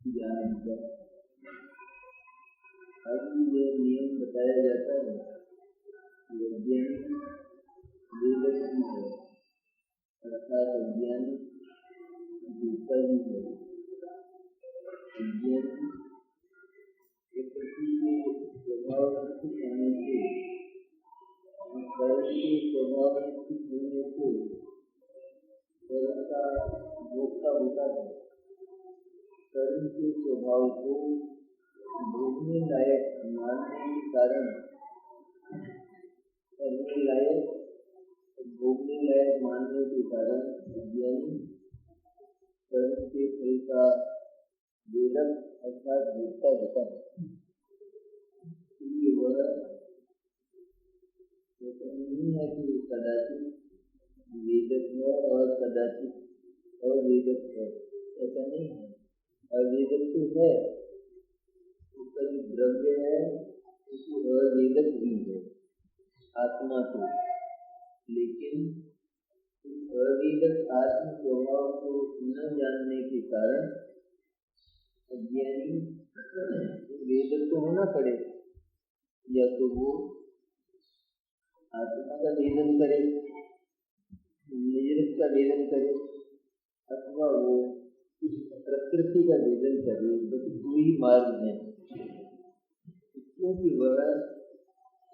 ज्ञान का। अब ये नियम बताया जाता है कि अज्ञानी वेदक ही है, अर्थात अज्ञानी दूसरा ही है। अज्ञानी के प्रति स्वभाव स्थित होने से, कर्म के स्वभाव स्थित होने से कर्म का भोक्ता होता है। कर्म के स्वभाव को भोगने लायक मानने के कारण, करने लायक भोगने लायक मानने के कारण अज्ञानी कर्म के फल का वेदक अर्थात भोक्ता होता है। इसलिए वह ऐसा नहीं है कि कदाचित वेदक है और कदाचित अवेदक है, ऐसा नहीं है। अवेदक तो है, उसका जो द्रव्य है उसको अवेदक भी है आत्मा को, लेकिन अवेदक आत्म स्वभाव को न जानने के कारण अज्ञानी वेदक तो होना पड़े, या तो वो आत्मा का वेदन करे, निजरूप का वेदन करे, अथवा वो प्रकृति का वेदन करे। बस दो ही मार्ग है, क्योंकि वह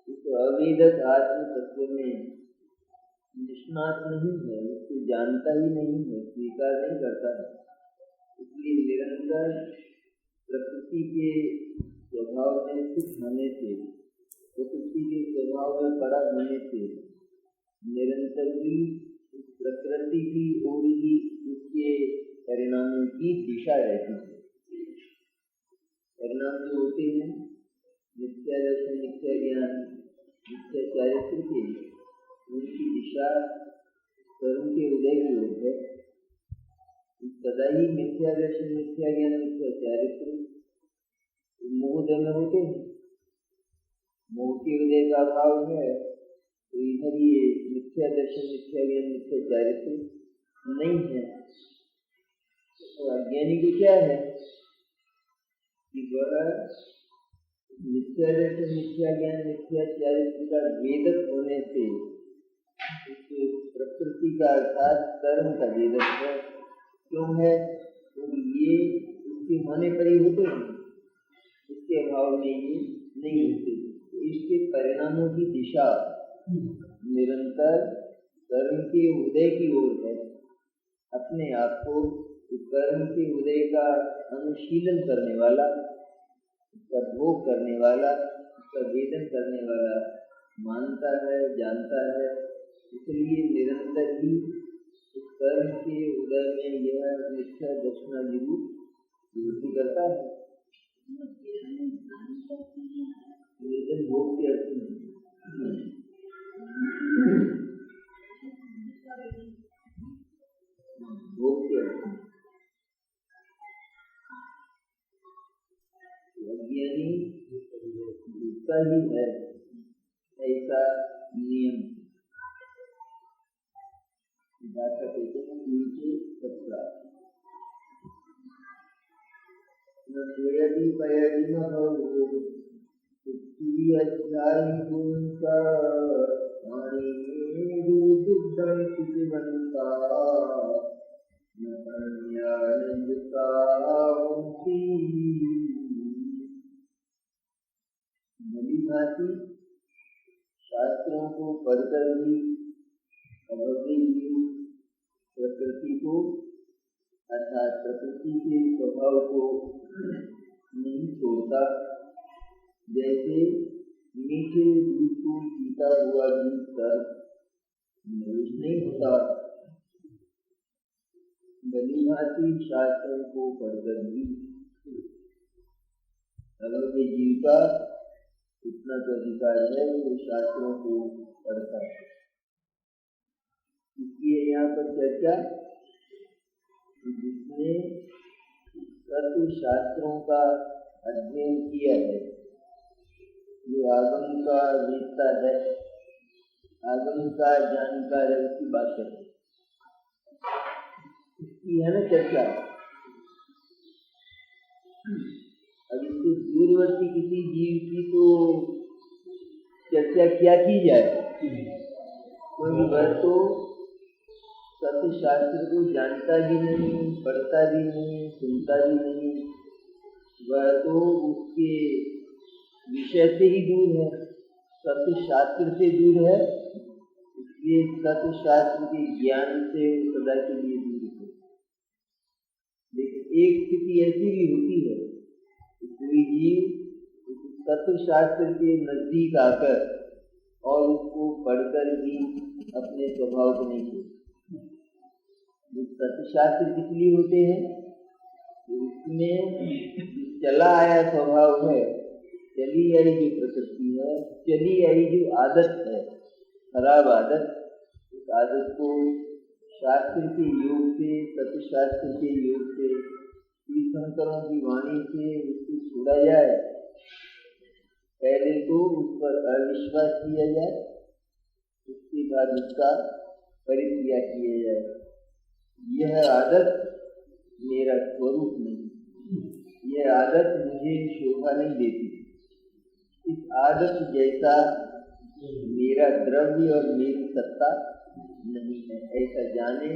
इस अवेदक आत्म तत्व में निष्णात नहीं है, उसको जानता ही नहीं है, स्वीकार नहीं करता है। इसलिए निरंतर प्रकृति के स्वभाव में स्थित होने से, प्रकृति के स्वभाव में पड़ा होने से निरंतर ही प्रकृति की ओर ही उसके परिणामों की दिशा रहती है। परिणाम जो होते हैं मिथ्या दर्शन, मिथ्या ज्ञान, मिथ्या चारित्र के, उनकी दिशा कर्म के उदय की ओर है। सदा ही मिथ्या दर्शन, मिथ्या ज्ञान, मिथ्या चारित्र मोह में होते हैं। मोह के उदय का अभाव है तो इधर ये मिथ्या दर्शन, मिथ्या ज्ञान, मिथ्या चारित्र नहीं है। तो अज्ञानी को क्या है कि वह मिथ्या दर्शन, मिथ्या ज्ञान, मिथ्या चारित्र का वेदक होने से प्रकृति का अर्थात कर्म का वेदक है। क्यों है? तो ये उसके होने पर ही होते हैं, इसके अभाव में ये नहीं होते। तो इसके परिणामों की दिशा निरंतर कर्म के उदय की ओर है। अपने आप को कर्म के उदय का अनुशीलन करने वाला, उसका भोग करने वाला, उसका वेदन करने वाला मानता है, जानता है। इसलिए निरंतर ही उस कर्म के उदय में यह निष्ठा दक्षिणा जरूर वृद्धि करता है। वेदन भोग के अर्थ में भोग के अर्थ में अज्ञानी दूसरा ही है, ऐसा नियम भाषा कहते हैं। नीचे सत्ता न सोयादी पयादी न हो अध्याय गुणका दुर्दम बनता न कन्यानंदता भली भांति शास्त्रों को पढ़कर भी प्रकृति को अर्थात प्रकृति के स्वभाव को नहीं छोड़ता। जैसे मीठे दूध को पीता हुआ दूध कर नविश नहीं होता, भली भांति शास्त्रों को पढ़कर भी अगर वे जीव का इतना तो अधिकार है वो शास्त्रों को पढ़ता है। इसलिए यहाँ पर चर्चा जिसने तत्व शास्त्रों का अध्ययन किया है, जो आगम का वेत्ता है, आगम का जानकार है, उसकी बात है, इसकी है ना चर्चा। अब इससे दूरवर्ती किसी जीव की तो चर्चा क्या की जाए, क्योंकि वह तो सत्य शास्त्र को जानता भी नहीं, पढ़ता भी नहीं, सुनता भी नहीं, वह तो उसके विषय से ही दूर है, सत्य शास्त्र से दूर है, इसलिए सत्य शास्त्र के ज्ञान से सदा के लिए दूर है। लेकिन एक स्थिति ऐसी भी होती है कि कोई जीव सत्य शास्त्र के नजदीक आकर और उसको पढ़कर भी अपने स्वभाव को नहीं छोड़ता। सत्य शास्त्र किस लिए होते हैं? उसमें चला आया स्वभाव है, चली आई जो प्रकृति है, चली आई जो आदत है, खराब आदत, उस आदत को शास्त्र के योग से, सत्य शास्त्र के योग से, तीर्थंकरों की वाणी से उसको छोड़ा जाए। पहले तो उस पर अविश्वास किया जाए, उसके बाद उसका परित्याग किया जाए। यह आदत मेरा स्वरूप नहीं, यह आदत मुझे शोभा नहीं देती, इस आदत जैसा मेरा द्रव्य और मेरी सत्ता नहीं है, ऐसा जाने।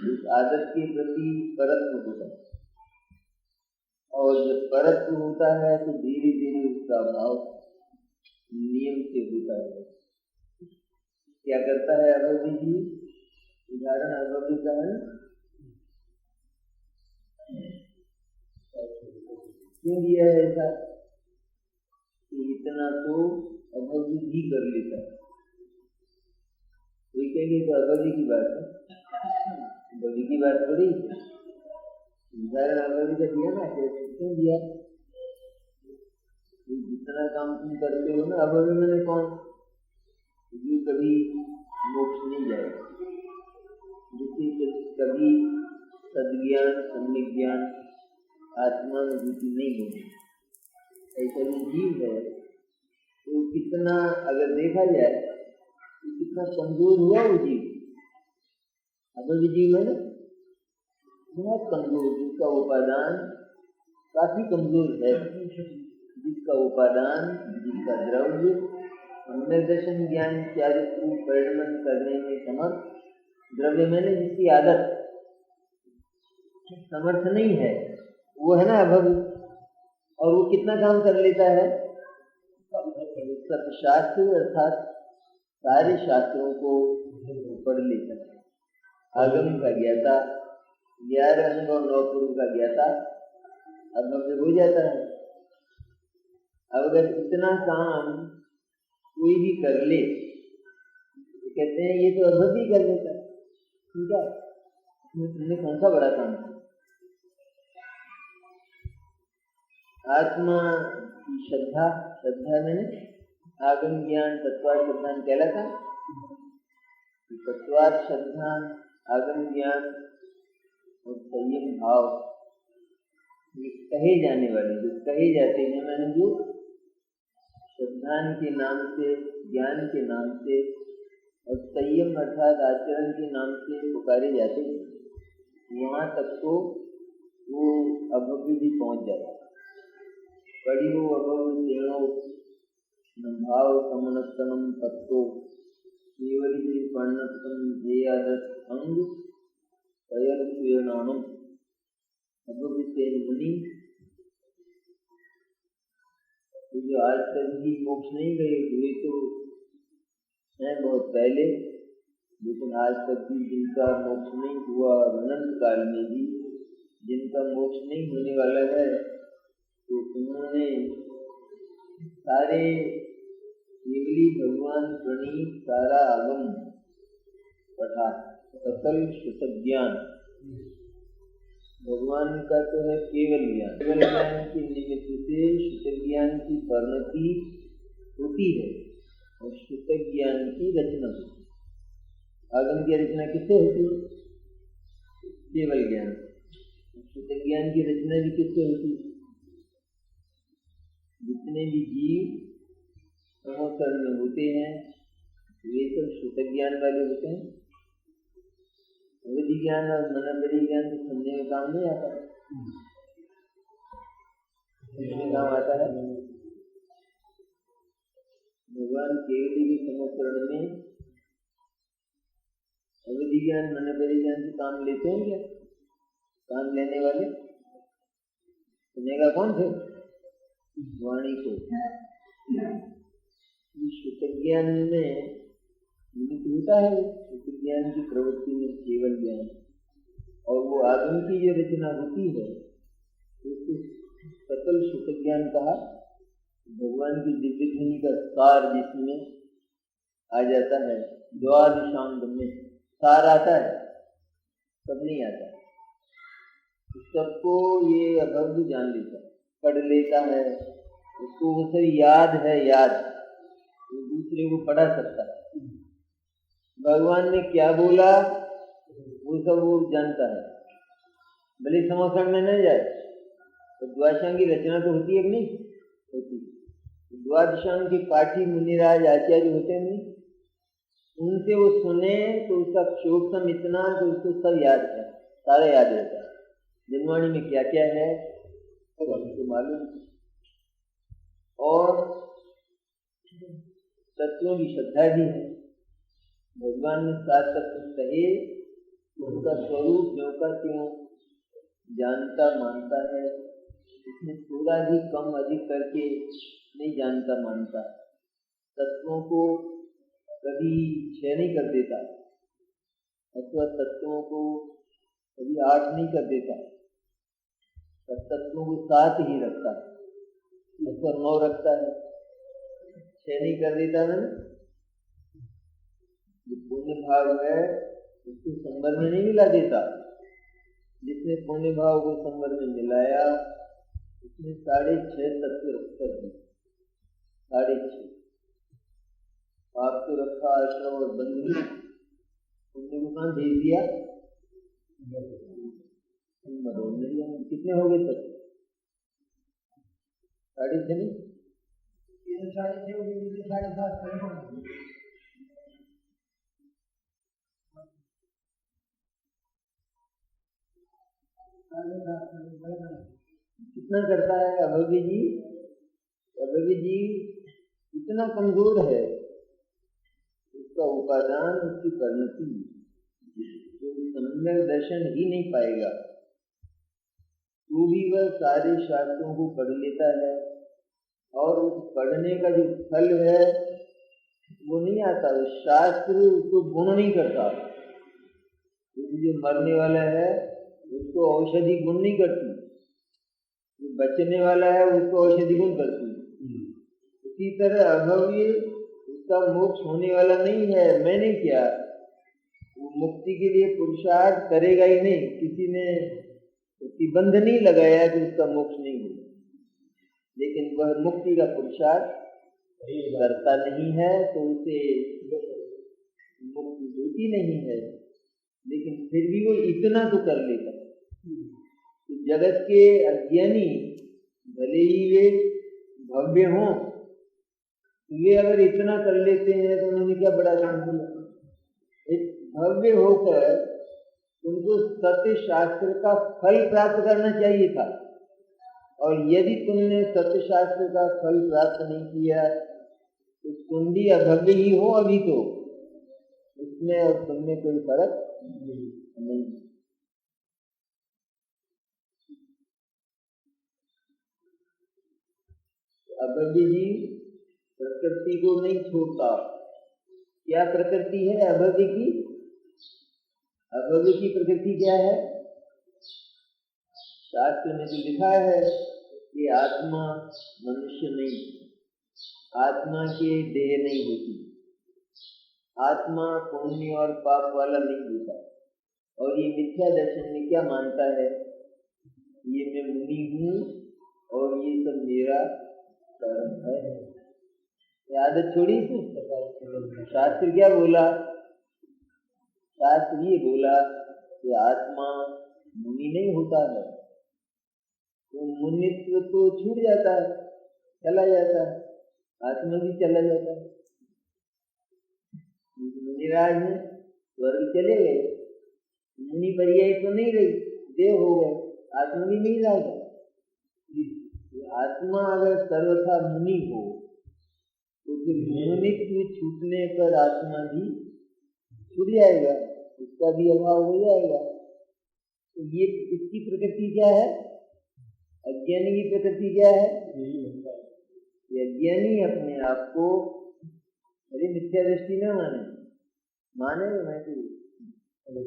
इस आदत के प्रति परत्व होता है, और जब परत्व होता है तो धीरे धीरे उसका भाव नियम से होता है। क्या करता है अभव्य जी? उदाहरण अभव्य का है, क्यों दिया है ऐसा? इतना तो अभव्य भी कर लेता है। कोई कहेंगे तो अभव्य की बात है, अभव्य की बात थोड़ी। उदाहरण अभव्य का दिया ना, क्यों दिया? जितना काम तुम करते हो ना, अभव्य मैंने कौन? जो कभी मोक्ष नहीं जाएगा, जिससे कभी सद्ज्ञान, सम्यक ज्ञान, आत्मानुभूति नहीं होगी, ऐसा जो जीव है तो कितना, अगर देखा जाए तो कितना कमजोर हुआ वो जीव। अभव्य जीव है ना, बहुत कमजोर, जिसका उपादान काफी कमजोर है, जिसका उपादान, जिसका द्रव्य सम्यक दर्शन ज्ञान चारित्र को परिणमन करने में समर्थ, द्रव्य मैंने जिसकी आदत समर्थ नहीं है, वो है ना अभव्य। और वो कितना काम कर लेता है? शास्त्र अर्थात सारे शास्त्रों को पढ़ लेता है, आगम का ज्ञाता, 11 अंग और 9 पूर्व का ज्ञाता अभव्य हो जाता है। अब अगर इतना काम कोई भी कर ले तो कहते हैं ये तो अभव्य कर लेता है, ठीक है, तुमने कौन सा बड़ा काम किया? आत्मा की श्रद्धा, श्रद्धा मैंने आगम ज्ञान तत्वार्थ श्रद्धान कहलाता है। तत्वार्थ श्रद्धान, आगम ज्ञान और संयम भाव, ये कहे जाने वाले, जो कहे जाते हैं, मैंने जो श्रद्धान के नाम से, ज्ञान के नाम से और संयम अर्थात आचरण के नाम से पुकारे जाते हैं, वहाँ तक तो वो अभव्य भी पहुँच जाता है। पढ़ियो अभव्य सेनो भाव समनस्तनम तत्व केवल ही वर्णतम ध्येयादत अंग तयन प्रियनामम। अभव्य सेन मुनि जो आज तक भी मोक्ष नहीं गए हुए तो हैं बहुत पहले, लेकिन आज तक भी जिनका मोक्ष नहीं हुआ, अनंत काल में भी जिनका मोक्ष नहीं होने वाला है, तो उन्होंने सारे केवली भगवान प्रणीत सारा आगम पढ़ा, सकल शुद्ध ज्ञान। भगवान का तो है केवल ज्ञान, केवल ज्ञान के निमित्त से शुद्ध ज्ञान की परिणति होती है और शुद्ध ज्ञान की रचना होती है। आगम की रचना किससे होती है? केवल ज्ञान। शुद्ध ज्ञान की रचना भी किससे होती है? जितने भी जीव ब्रह्मचर्य में होते हैं वे सब शुद्ध ज्ञान वाले होते हैं। विधि ज्ञान और मनोबरी ज्ञान को समझने में काम नहीं आता। इसमें काम आता है। भगवान केवली के समकरण में अवधि ज्ञान मन परिज्ञान से काम लेते हैं क्या? काम लेने वाले सुनेगा कौन थे? वाणी को। शुद्ध ज्ञान में होता है, शुद्ध ज्ञान की प्रवृत्ति में केवल ज्ञान, और वो आगम की जो रचना होती है उसको सकल शुद्ध ज्ञान कहा। भगवान की दिव्य ध्वनि का सार जिसमें आ जाता है, द्वादशांग में सार आता है, सब नहीं आता। सबको ये अभव्य जान लेता है, पढ़ लेता है, उसको वो सब याद है, याद वो दूसरे को पढ़ा सकता है। भगवान ने क्या बोला वो सब वो जानता है, भले समझ में न जाए। तो द्वादशांग की रचना तो होती है कि नहीं होती? द्वादशांग के पाठी मुनिराज आचार्य होते हैं नहीं, उनसे वो सुने तो उसका क्षोभम इतना तो उसको सब याद है, सारा याद रहता है। जनवाणी में क्या क्या है सब हमको मालूम। और तत्वों की श्रद्धा भी है। भगवान ने 7 तत्व कहे, उनका स्वरूप ज्यों का त्यों जानता मानता है। इसमें थोड़ा भी कम अधिक करके नहीं जानता मानता। तत्वों को कभी क्षय नहीं कर देता, अथवा तत्वों को कभी 8 नहीं कर देता, तत्वों को 7 ही रखता है, अथवा 9 रखता है, 6 नहीं कर देता ना। जो पुण्य भाव है उसको संबर में नहीं मिला देता। जिसने पुण्य भाव को संबर में मिलाया उसने 6.5 तत्व रखकर दी। 6.5 पाप तो रखा, आश्रम और बंधु, पुण्य को कहाँ भेज दिया? कितने हो गए तक? 6.5 नहीं, 6.5 हो गए, 7.5 कितना करता है अभव्य जी? अभव्य जी इतना कमजोर है, उसका उपादान उसकी परिणति जो सम्यक दर्शन ही नहीं पाएगा। तो भी वह सारे शास्त्रों को पढ़ लेता है, और उस पढ़ने का जो फल है वो नहीं आता। शास्त्र उसको गुण नहीं करता। जो मरने वाला है उसको औषधि गुण नहीं करती, जो बचने वाला है उसको औषधि गुण करती। इसी तरह अभव्य उसका मोक्ष होने वाला नहीं है। मैंने क्या, वो मुक्ति के लिए पुरुषार्थ करेगा ही नहीं। किसी ने प्रतिबंध नहीं लगाया कि उसका मोक्ष नहीं हो, लेकिन वह मुक्ति का पुरुषार्थ करता नहीं है तो उसे मुक्ति होती नहीं है। लेकिन फिर भी वो इतना तो कर लेता है। तो जगत के अज्ञानी भले ही वे भव्य हों, वे अगर इतना कर लेते हैं तो उन्होंने क्या बड़ा काम किया। भव्य होकर उनको सत्य शास्त्र का फल प्राप्त करना चाहिए था, और यदि तुमने सत्य शास्त्र का फल प्राप्त नहीं किया तो तुम भी अभव्य ही हो अभी, तो उसमें और तुमने कोई फर्क नहीं। अभव्य जी प्रकृति को नहीं छोड़ता। क्या प्रकृति है अभव्य की? अभव्य की प्रकृति क्या है? शास्त्र में तो लिखा है कि आत्मा मनुष्य नहीं, आत्मा की देह नहीं होती, आत्मा पुण्य और पाप वाला नहीं होता। और ये मिथ्या दर्शन में क्या मानता है, ये मैं मुनि हूँ और ये सब मेरा कर्म है। आदत छोड़ी थी। शास्त्र क्या बोला? शास्त्र ये बोला कि आत्मा मुनि नहीं होता है, तो मुनित्व तो छूट जाता है, चला जाता है, आत्मा भी चला जाता है। मुनिराज ने स्वर्ग चले गए, मुनि पर्याय तो नहीं रही, देव हो गए, आत्मा भी नहीं रहेगा। आत्मा अगर सर्वथा मुनि हो तो फिर मुनित्व छूटने पर आत्मा भी छूट जाएगा, उसका भी अभाव हो जाएगा। तो ये इसकी प्रकृति क्या है? अज्ञानी की प्रकृति क्या है? ये अज्ञानी अपने आप को अरे मिथ्या दृष्टि न माने मैं तो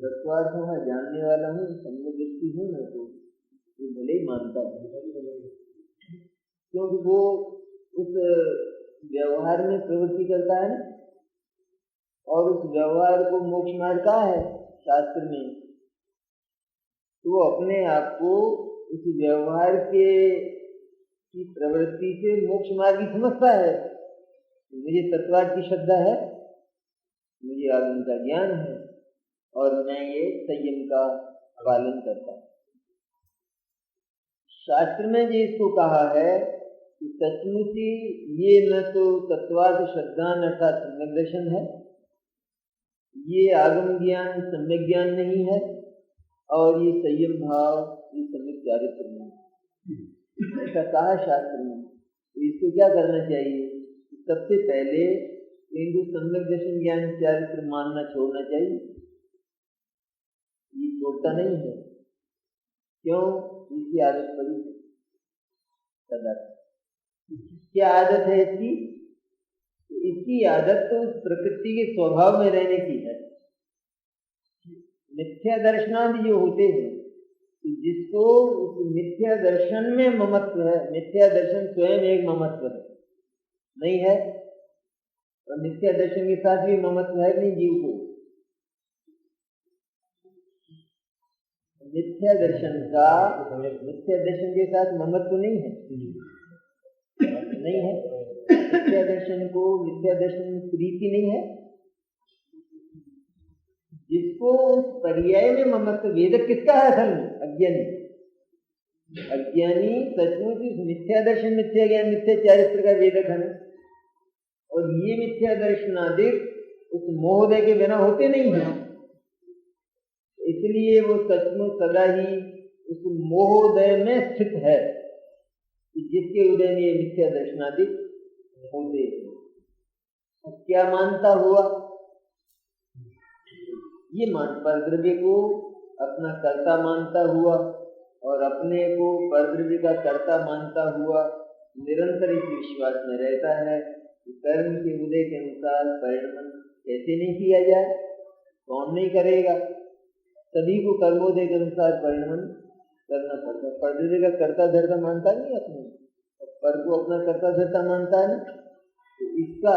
तत्वार्थ हूँ, मैं जानने वाला हूँ, सम्यक दृष्टि हूँ, मैं तो ये भले ही मानता हूँ, क्योंकि वो उस व्यवहार में प्रवृत्ति करता है ना, और उस व्यवहार को मोक्ष मार्ग का है शास्त्र में, तो वो अपने आप को उस व्यवहार के की प्रवृत्ति से मोक्ष मार्ग की समझता है। मुझे तत्वार्थ की श्रद्धा है, मुझे आगम का ज्ञान है, और मैं ये संयम का पालन करता हूँ। शास्त्र में जो इसको कहा है कि सचमुच ये न तो तत्वार्थ श्रद्धा न था सम्यक दर्शन है, ये आगम ज्ञान सम्यक ज्ञान नहीं है, और ये संयम भाव ये सम्यक चारित्र नहीं। ऐसा कहा शास्त्र में। तो इसको क्या करना चाहिए? सबसे पहले इनको सम्यक दर्शन ज्ञान चारित्र मानना छोड़ना चाहिए। ये छोड़ता नहीं है, क्यों? इसकी आदत पड़ी सदा। क्या आदत है इसकी? इसकी आदत तो उस प्रकृति के स्वभाव में रहने की है। मिथ्या दर्शनादि जो होते हैं, जिसको उस मिथ्या दर्शन में ममत्व है, मिथ्या दर्शन स्वयं एक ममत्व है नहीं है, और मिथ्या दर्शन के साथ भी ममत्व है नहीं जीव को। मिथ्या दर्शन के साथ ममत्व नहीं है, नहीं है। मिथ्या दर्शन को मिथ्या दर्शन में प्रीति नहीं है। जिसको उस पर्याय में ममत्व, वेदक किसका है असल में? अज्ञानी। अज्ञानी सचमुच मिथ्या दर्शन मिथ्या ज्ञान मिथ्या चारित्र का वेदक है, और ये मिथ्या दर्शनादिक उस मोहदय के बिना होते नहीं है। इसलिए वो सचमुच सदा ही उस मोहदय में स्थित है, जिसके उदय में ये मिथ्या दर्शनादिक होते हैं। क्या मानता हुआ? ये परद्रव्य को अपना कर्ता मानता हुआ, और अपने को परद्रव्य का कर्ता मानता हुआ निरंतर इस विश्वास में रहता है कि कर्म के उदय के अनुसार परिणमन कैसे नहीं किया जाए। कौन नहीं करेगा? सभी को कर्मोदय के अनुसार परिणमन करना पड़ता है। परद्रव्य का कर्ता धर्ता मानता नहीं अपने, पर को अपना कर्ता धर्ता मानता है ना। तो इसका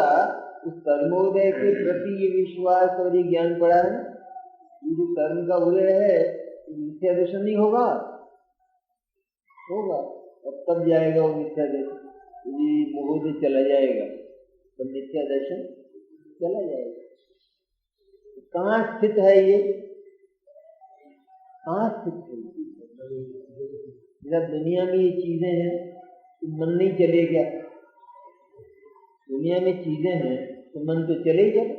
उस कर्मोदय के प्रति ये विश्वास और ये ज्ञान पड़ा है। ये जो कर्म का उदय है मिथ्या दर्शन नहीं होगा, अब तब जाएगा वो मिथ्या दर्शन, ये मोहदय चला जाएगा तो मिथ्या दर्शन चला जाएगा। तो कहाँ स्थित है ये? कहाँ स्थित है? जब दुनिया में ये चीजें हैं तो मन नहीं चले क्या? दुनिया में चीजें हैं तो मन तो चले ही चले।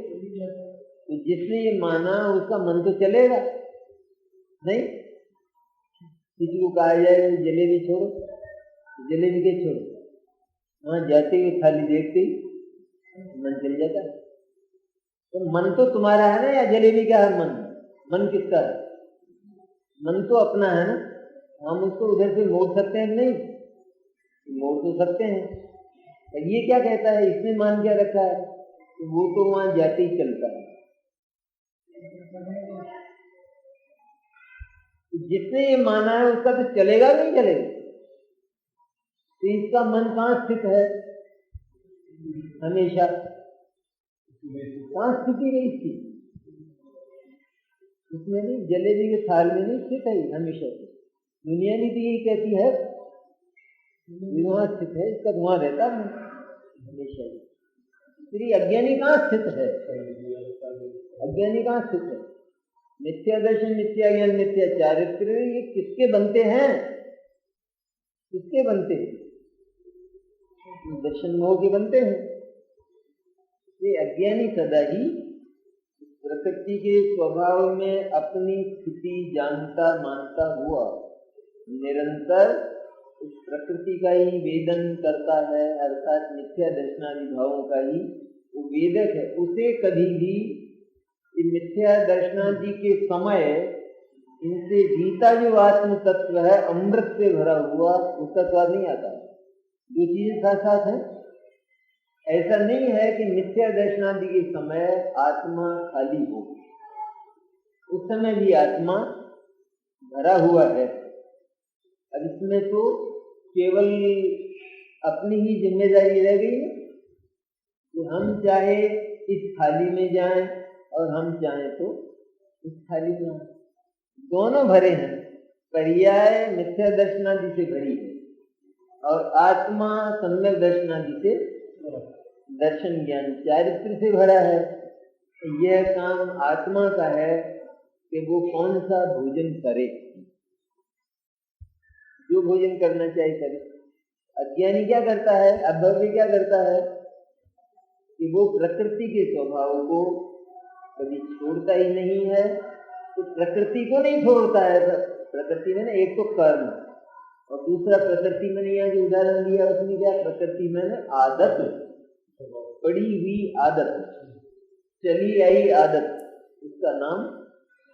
तो जिसने ये माना उसका मन तो चलेगा नहीं। किसी को कहा जाए जलेबी छोड़ो, जलेबी के छोड़ो, वहां जाते हुए थाली देखते ही मन चल जाता है। तो मन तो तुम्हारा है ना, या जलेबी का है मन? मन किसका है? मन तो अपना है ना। हम उसको उधर से मोड़ सकते हैं? नहीं मोड़ तो सकते हैं। ये क्या कहता है? इसने मान क्या रखा है? वो तो वहां जाते ही चलता है। जिसने ये माना है उसका तो चलेगा नहीं चलेगा। तो इसका मन कहाँ स्थित है? हमेशा कहाँ स्थिति है इसकी? उसमें नहीं, जलेबी के थाल में नहीं स्थित है हमेशा। दुनिया भी तो यही कहती है वहां स्थित है, इसका धुआं रहता है हमेशा। इसलिए अज्ञानी कहाँ स्थित है? अज्ञानी कहाँ स्थित है? मिथ्या दर्शन मिथ्या ज्ञान मिथ्या चारित्र ये किसके बनते हैं? किसके बनते हैं? दर्शन मोह के बनते हैं। ये अज्ञानी सदा ही प्रकृति के स्वभाव में अपनी स्थिति जानता मानता हुआ निरंतर उस प्रकृति का ही वेदन करता है, अर्थात मिथ्या दर्शनादि भावों का ही वो वेदक है। उसे कभी भी मिथ्या दर्शनादि के समय इनसे जीता जो आत्म तत्व है, अमृत से भरा हुआ, उसका स्वाद नहीं आता। दो चीजें साथ साथ हैं। ऐसा नहीं है कि मिथ्या दर्शनादि के समय आत्मा खाली हो, उस समय भी आत्मा भरा हुआ है। अब इसमें तो केवल अपनी ही जिम्मेदारी रह गई है कि हम चाहे इस थाली में जाएं और हम चाहें तो इस थाली में आए। दोनों भरे हैं, पर्याय मिथ्या दर्शनादि से भरी है और आत्मा सम्यक दर्शनादि से, दर्शन ज्ञान चारित्र से भरा है। यह काम आत्मा का है कि वो कौन सा भोजन करे, जो भोजन करना चाहिए करे। अज्ञानी क्या करता है, अभव्य क्या करता है कि वो प्रकृति के स्वभाव को कभी छोड़ता ही नहीं है। तो प्रकृति को नहीं छोड़ता है। प्रकृति में ना एक तो कर्म और दूसरा प्रकृति में, यहाँ जो उदाहरण दिया उसमें क्या, प्रकृति में ना आदत, पड़ी हुई आदत, चली आई आदत, उसका नाम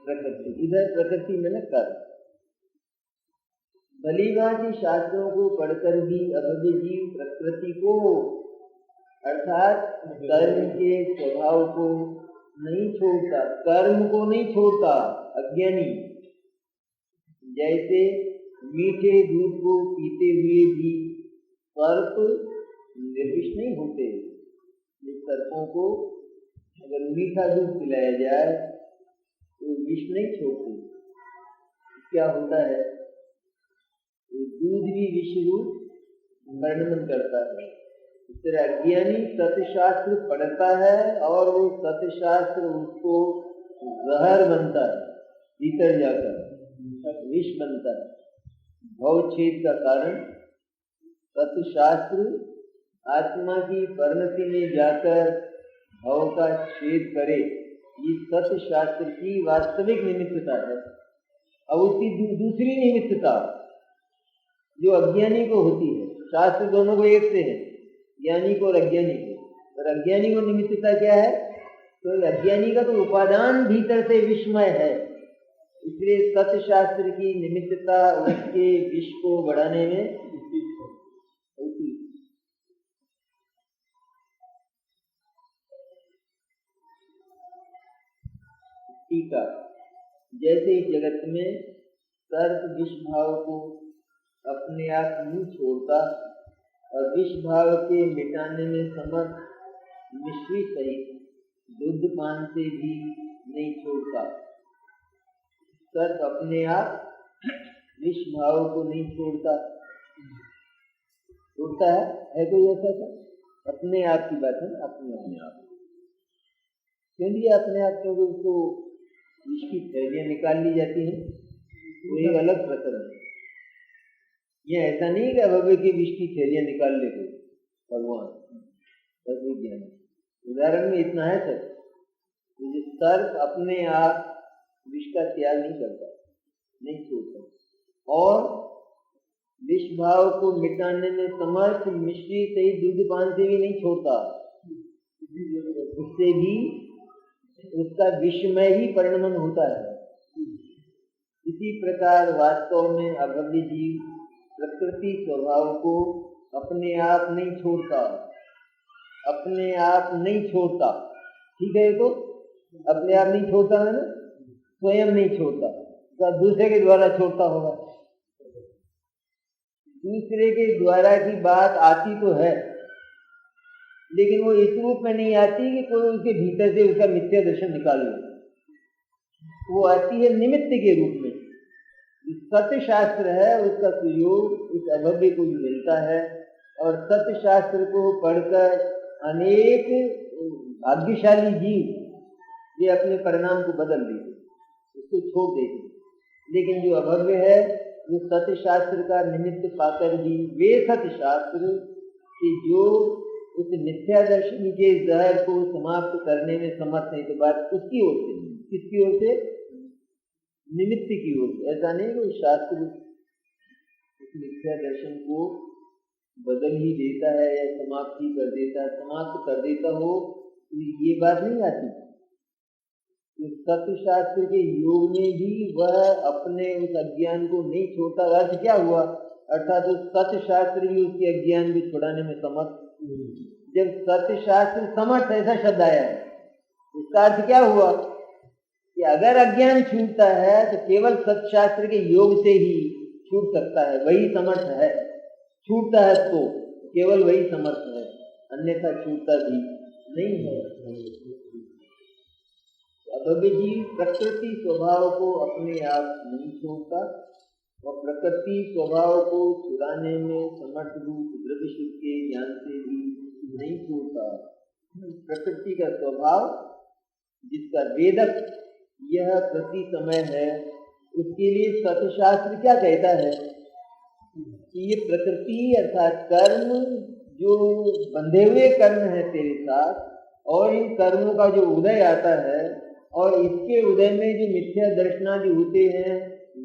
प्रकृति। इधर प्रकृति में ना कर्म। भलीभांति शास्त्रों को पढ़कर भी अभव्य जीव प्रकृति को अर्थात कर्म के स्वभाव को नहीं छोड़ता, कर्म को नहीं छोड़ता अज्ञानी। जैसे मीठे दूध को पीते हुए भी सर्प निर्विष नहीं होते। ये सर्पों को अगर मीठा दूध पिलाया जाए तो विष नहीं छोड़ते। क्या होता है, दूध भी विष रूप वर्णन करता है। इस तरह अज्ञानी सत्यशास्त्र पढ़ता है और वो सत्यशास्त्र उसको जहर बनता है, भीतर जाकर विष बनता है। भवच्छेद का कारण सत्यशास्त्र आत्मा की परिणति में जाकर भव का छेद करे, ये सत्यशास्त्र की वास्तविक निमित्तता है। अब उसकी दूसरी निमित्तता जो अज्ञानी को होती है, शास्त्र दोनों को एक से है, ज्ञानी को और अज्ञानी को। और अज्ञानी को निमित्तता क्या है, तो अज्ञानी का तो उपादान भीतर से विषमय है, इसलिए सत्य शास्त्र की निमित्तता उसके विष को बढ़ाने में होती। टीका, जैसे इस जगत में सर्प विष भाव को अपने आप नहीं छोड़ता और विष भाव के मिटाने में समर्थ मिश्री सहित दूध पान से भी नहीं छोड़ता। सर्प अपने आप विष भाव को नहीं छोड़ता, छोड़ता है कोई ऐसा था? अपने आप की बात है, अपने आप क्यों दिया अपने आप? क्योंकि उसको विष की थैलियां निकाल ली जाती हैं, वो एक अलग प्रकरण है। ये ऐसा नहीं कि अभव्य की विष की थैलियां निकाल ले गए भगवान, ज्ञान। उदाहरण में इतना है सर, सर्प अपने आप विष का त्याग नहीं करता, नहीं छोड़ता और विष भाव को मिटाने में समर्थ मिश्री सहित दूध पान से भी नहीं छोड़ता। उससे भी उसका विषमय ही परिणमन होता है। इसी प्रकार वास्तव में अभव्य जीव प्रकृति स्वभाव को अपने आप नहीं छोड़ता, अपने आप नहीं छोड़ता। ठीक है, तो अपने आप नहीं छोड़ता है ना, स्वयं नहीं छोड़ता, तो दूसरे के द्वारा छोड़ता होगा। दूसरे के द्वारा की बात आती तो है, लेकिन वो इस रूप में नहीं आती कि कोई उसके भीतर से उसका मिथ्या दर्शन निकाल ले। वो आती है निमित्त के रूप में। सत्य शास्त्र है उसका सुयोग उस अभव्य को मिलता है और सत्य शास्त्र को पढ़कर अनेक भाग्यशाली जीव ये अपने परिणाम को बदल देते, उसको छोड़ देते। लेकिन जो अभव्य है वो सत्य शास्त्र का निमित्त पाकर भी वे सत्य शास्त्र कि जो उस मिथ्या दर्शन के जहर को समाप्त करने में समर्थ नहीं। तो बात उसकी ओर से, किसकी ओर से? निमित्त की ओर से। ऐसा नहीं कोई शास्त्र मिथ्या दर्शन को बदल ही देता है या समाप्त ही कर देता है, समाप्त कर देता हो, तो ये बात नहीं आती। सत्य शास्त्र के योग में भी वह अपने उस अज्ञान को नहीं छोड़ता। अर्थ क्या हुआ? अर्थात उस सत्य शास्त्र भी उसके अज्ञान को छुड़ाने में समर्थ। जब सत्य शास्त्र समर्थ ऐसा शब्द आया है, इसका अर्थ क्या हुआ कि अगर अज्ञान छूटता है तो केवल सत्य शास्त्र के योग से ही छूट सकता है, वही समर्थ है। छूटता है तो केवल वही समर्थ है, अन्यथा छूटता भी नहीं है। अभव्य जीव प्रकृति स्वभाव को अपने आप नहीं छोड़ता और प्रकृति स्वभाव को छुड़ाने में समर्थ रूप द्रव्य शुद्ध के ज्ञान से भी नहीं छोड़ता। प्रकृति का स्वभाव जिसका वेदक यह प्रति समय है, उसके लिए सत्य शास्त्र क्या कहता है कि ये प्रकृति अर्थात कर्म, जो बंधे हुए कर्म है तेरे साथ, और इन कर्मों का जो उदय आता है और इसके उदय में जो मिथ्या दर्शनादि होते हैं,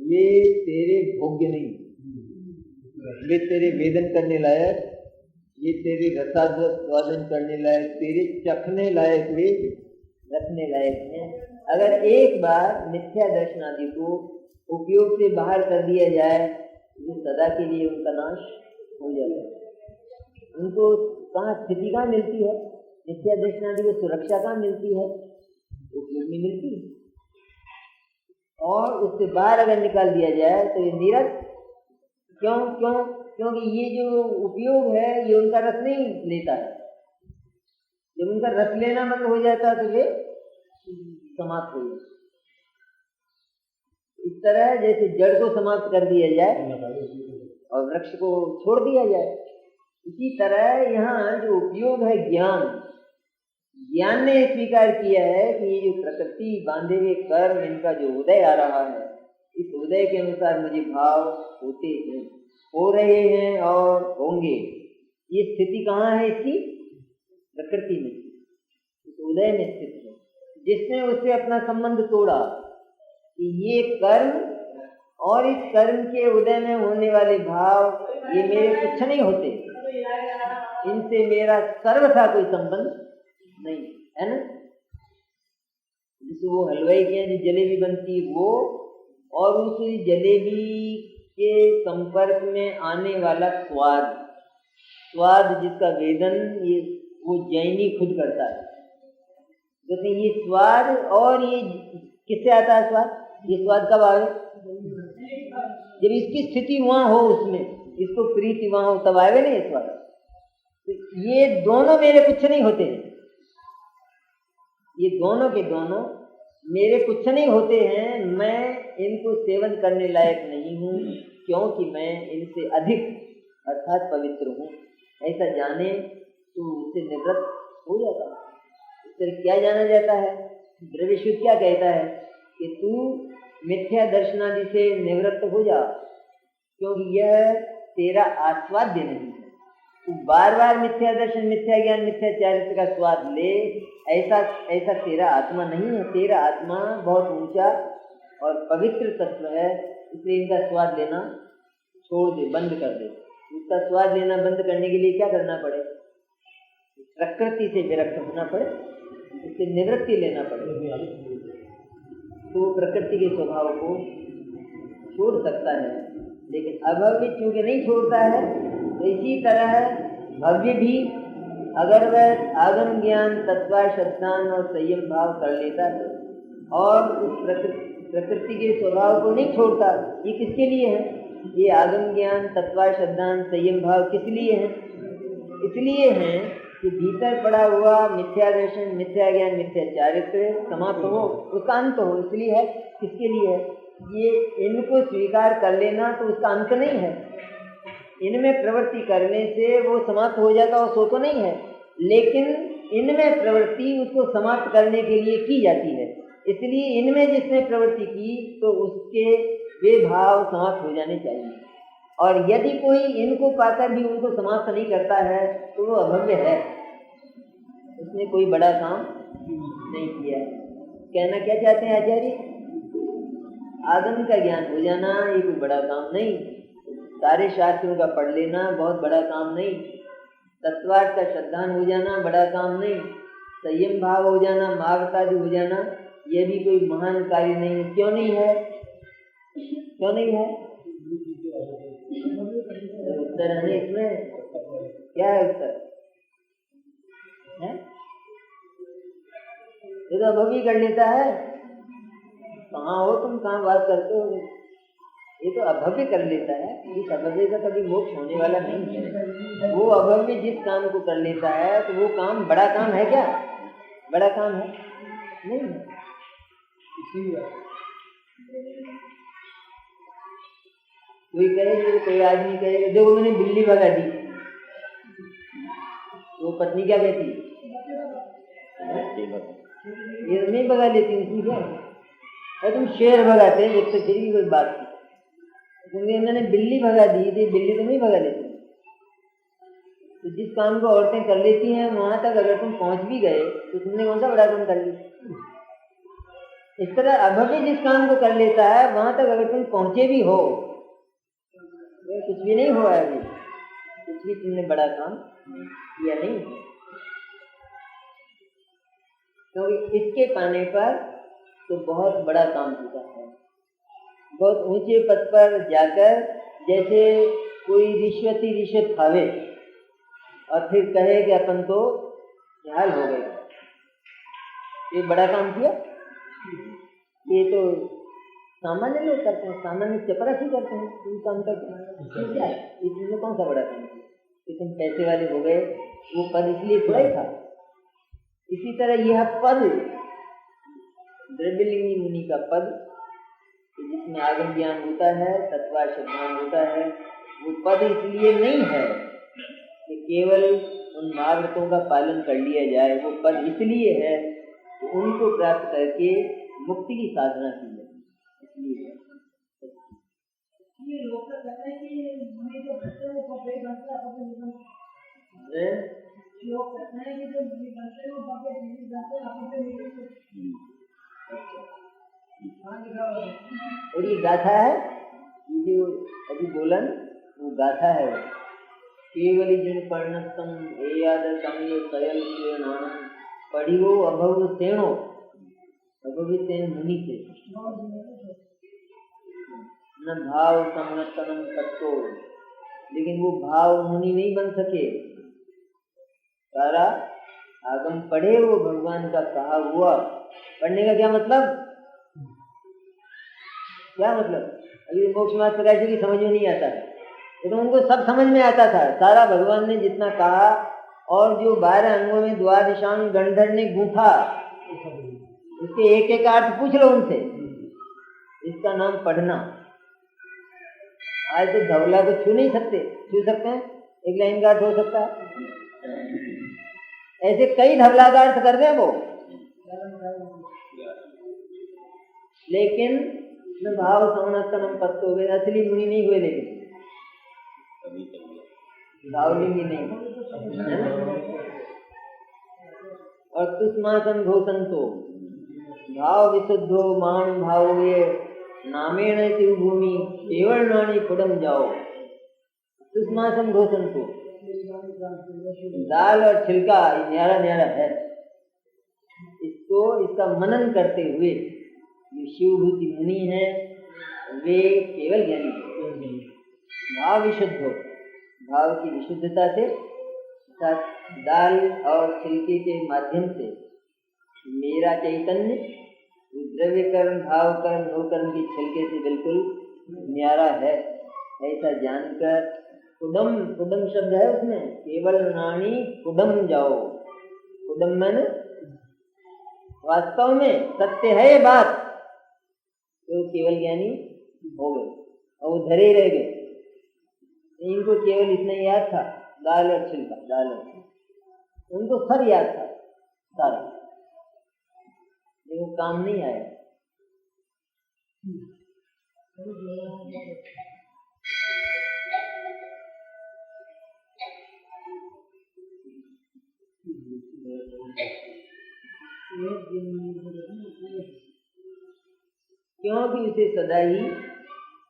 वे तेरे भोग्य नहीं, वे तेरे वेदन करने लायक, ये तेरे रसास्वादन करने लायक, तेरे चखने लायक, वे रखने लायक हैं। अगर एक बार मिथ्या दर्शनादि को उपयोग से बाहर कर दिया जाए तो सदा के लिए उनका नाश हो जाता है। उनको कहाँ स्थिति कहाँ मिलती है? मिथ्या दर्शनादि को सुरक्षा कहाँ मिलती है? उपयोग में मिलती है। और उससे बाहर अगर निकाल दिया जाए तो ये निरस। क्यों? क्योंकि ये जो उपयोग है ये उनका रस नहीं लेता है। जब उनका रस लेना बंद हो जाता है तो वे समाप्त हो जाते। इस तरह जैसे जड़ को समाप्त कर दिया जाए और वृक्ष को छोड़ दिया जाए, इसी तरह यहाँ जो उपयोग है ज्ञान ने स्वीकार किया है कि ये जो प्रकृति बांधे हुए कर्म, इनका जो उदय आ रहा है, इस उदय के अनुसार मुझे भाव होते हैं, हो रहे हैं और होंगे। ये स्थिति कहाँ है इसकी? प्रकृति में, इस उदय में स्थित है। जिसने उससे अपना संबंध तोड़ा कि ये कर्म और इस कर्म के उदय में होने वाले भाव ये मेरे कुछ नहीं होते, इनसे मेरा सर्वथा कोई संबंध नहीं है ना। जैसे वो हलवाई के यहाँ जो जलेबी बनती है वो, और उस जलेबी के संपर्क में आने वाला स्वाद जिसका वेदन ये वो जैनी खुद करता है। जैसे ये स्वाद, और ये किससे आता है स्वाद? ये स्वाद कब आवे? जब इसकी स्थिति वहां हो, उसमें इसको प्रीति वहां हो, तब आवे नहीं स्वाद। तो ये दोनों मेरे कुछ नहीं होते हैं, ये दोनों के दोनों मेरे कुछ नहीं होते हैं। मैं इनको सेवन करने लायक नहीं हूँ, क्योंकि मैं इनसे अधिक अर्थात पवित्र हूँ। ऐसा जाने तो उससे निवृत्त हो जाता है। इससे क्या जाना जाता है? द्रव्य शुद्ध क्या कहता है कि तू मिथ्या दर्शनादि से निवृत्त हो जा, क्योंकि यह तेरा आस्वाद्य नहीं है। तू बार बार मिथ्या दर्शन, मिथ्या ज्ञान, मिथ्या चारित्र का स्वाद ले, ऐसा तेरा आत्मा नहीं है। तेरा आत्मा बहुत ऊंचा और पवित्र तत्व है, इसलिए इनका स्वाद लेना छोड़ दे, बंद कर दे। इसका स्वाद लेना बंद करने के लिए क्या करना पड़े? प्रकृति से विरक्त होना पड़े, इससे निवृत्ति लेना पड़े, तो प्रकृति के स्वभाव को छोड़ सकता है। लेकिन अभव्य चूंकि नहीं छोड़ता है, तो इसी तरह भव्य भी अगर वह आगम ज्ञान, तत्व श्रद्धान और संयम भाव कर लेता है और उस प्रकृति के स्वभाव को नहीं छोड़ता, ये किसके लिए है? ये आगम ज्ञान, तत्व श्रद्धान, संयम भाव किस लिए है? इसलिए है कि भीतर पड़ा हुआ मिथ्या दर्शन, मिथ्या ज्ञान, मिथ्या चारित्र समाप्त हो, उसका अंत हो। इसलिए है, किसके लिए है? ये इनको स्वीकार कर लेना तो उसका अंत नहीं है। इनमें प्रवृत्ति करने से वो समाप्त हो जाता और सो तो नहीं है, लेकिन इनमें प्रवृत्ति उसको समाप्त करने के लिए की जाती है। इसलिए इनमें जिसने प्रवृत्ति की तो उसके वे भाव समाप्त हो जाने चाहिए। और यदि कोई इनको पाकर भी उनको समाप्त नहीं करता है तो वो अभव्य है, उसने कोई बड़ा काम नहीं किया। कहना क्या चाहते हैं आचार्य? आगम का ज्ञान हो जाना ये कोई बड़ा काम नहीं, सारे शास्त्रों का पढ़ लेना बहुत बड़ा काम नहीं, तत्वार्थ का श्रद्धान हो जाना बड़ा काम नहीं, संयम भाव हो जाना, महाव्रतादि हो जाना, ये भी कोई महान कार्य नहीं है। क्यों नहीं है? क्यों नहीं है? उत्तर है इसमें, क्या है उत्तर? ये तो अभवी कर लेता है। कहाँ हो तुम, कहाँ बात करते हो? ये तो अभव्य कर लेता है। इस अभव्य का कभी मोक्ष होने वाला नहीं है। वो अभव्य जिस काम को कर लेता है तो वो काम बड़ा काम है क्या? बड़ा काम है नहीं है। कोई कहेगी, कोई आदमी कहेगा देखो मैंने बिल्ली भगा दी, वो पत्नी क्या कहती? ये नहीं भगा लेती, उसमें क्या है? तुम शेर भगाते हैं, एक तो फिर कोई बात थी, क्योंकि उन्होंने बिल्ली भगा दी थी, बिल्ली तो नहीं भगा लेती। तो जिस काम को औरतें कर लेती हैं वहां तक अगर तुम पहुंच भी गए तो तुमने कौन सा बड़ा काम कर लिया? इस तरह अभव्य जिस काम को कर लेता है वहां तक अगर तुम पहुंचे भी हो, कुछ भी नहीं हुआ अभी, कुछ भी तुमने बड़ा काम किया नहीं। क्योंकि इसके पाने पर तो बहुत बड़ा काम होता है। बहुत ऊंचे पद पर जाकर जैसे कोई रिश्वत खावे और फिर कहे कि अपन तो निहाल हो गए, ये बड़ा काम किया। ये तो सामान्य लोग करते हैं, सामान्य चपरासी करते हैं। तुम काम करते क्या है? इसमें कौन सा बड़ा काम किया कि तुम पैसे वाले हो गए? वो पद इसलिए थोड़ा ही था। इसी तरह यह पद द्रव्यलिंगी मुनि का पद, जिसमें आगम ज्ञान होता है, तत्वा श्रद्धान होता है, वो पद इसलिए नहीं है कि केवल उन महाव्रतों का पालन कर लिया जाए। वो पद इसलिए है कि उनको प्राप्त करके मुक्ति की साधना की जाए। इसलिए ये लोग कहते हैं कि मुनि जो बनते हैं वो पब्लिक बनते हैं, लोग कहते हैं कि जो मुनि बनते हैं वो पब्लिक बनते हैं। और ये गाथा है, ये जो अभी बोलन वो गाथा है। केवली जिन पर्णस्तम ए आदर्शंग कयल सेनान पढ़ियो अभव सेनो, अभव सेन मुनि से न भाव समनतनम तत्तो, लेकिन वो भाव मुनि नहीं बन सके। सारा आगम पढ़े, वो भगवान का कहा हुआ। पढ़ने का क्या मतलब? क्या मतलब? अभी मोक्ष मार्ग प्रकाश की समझ में नहीं आता है, लेकिन उनको सब समझ में आता था। सारा भगवान ने जितना कहा और जो 12 अंगों में द्वादशांग गंधर ने गूंथा, उसके एक एक अर्थ पूछ लो उनसे। इसका नाम पढ़ना। आज तो धवला को छू नहीं सकते, छू सकते हैं? एक लाइन का अर्थ हो सकता है? ऐसे कई धवला का अर्थ कर दें वो, लेकिन न भाव समनतनम पत्तो हो गए, असली मुनि नहीं हुए। लेकिन भावलिंगी नहीं। और तुष्मासन घोषंतो भाव विशुद्धो महानुभाव ये नामेण शिव भूमि केवल नानी कुडम जाओ। तुष्मासन घोषंतो, दाल और छिलका न्यारा न्यारा है, इसको इसका मनन करते हुए जो शिवभूति मुनि है वे केवल ज्ञानी है। भाव विशुद्ध हो, भाव की विशुद्धता से दाल और छिलके के माध्यम से मेरा चैतन्य द्रव्य कर्म भाव कर्म नो कर्म की छिलके से बिल्कुल न्यारा है, ऐसा जानकर कुडम, कुडम शब्द है उसमें, केवल नानी कुडम जाओ। कुडम मन वास्तव में सत्य है ये बात, तो केवल ज्ञानी हो गए और वो धरे रह गए। इनको केवल इतना याद था, दाल और छिलका, दाल और छिलका, उनको सब याद था सारा, लेकिन काम नहीं आया। क्योंकि उसे सदा ही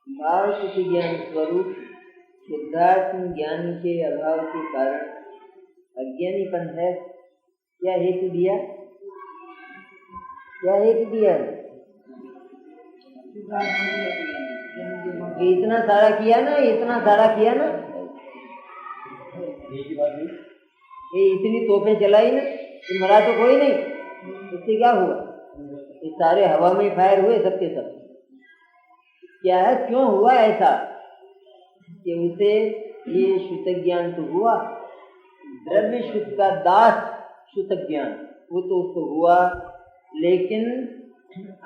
भाव सुखी ज्ञान स्वरूप शुद्धात्म ज्ञान के अभाव के कारण अज्ञानीपन है। क्या हेतु दिया? क्या हेतु दिया है? इतना सारा किया ना, इतना सारा किया ना, ये इतनी तोपें चलाई ना, तो मरा तो कोई नहीं, इससे क्या हुआ? ये सारे हवा में फायर हुए सबके सब। क्या है, क्यों हुआ ऐसा कि उसे ये शुद्ध ज्ञान तो हुआ, द्रव्य शुद्ध का दास शुद्ध ज्ञान वो तो उसको हुआ, लेकिन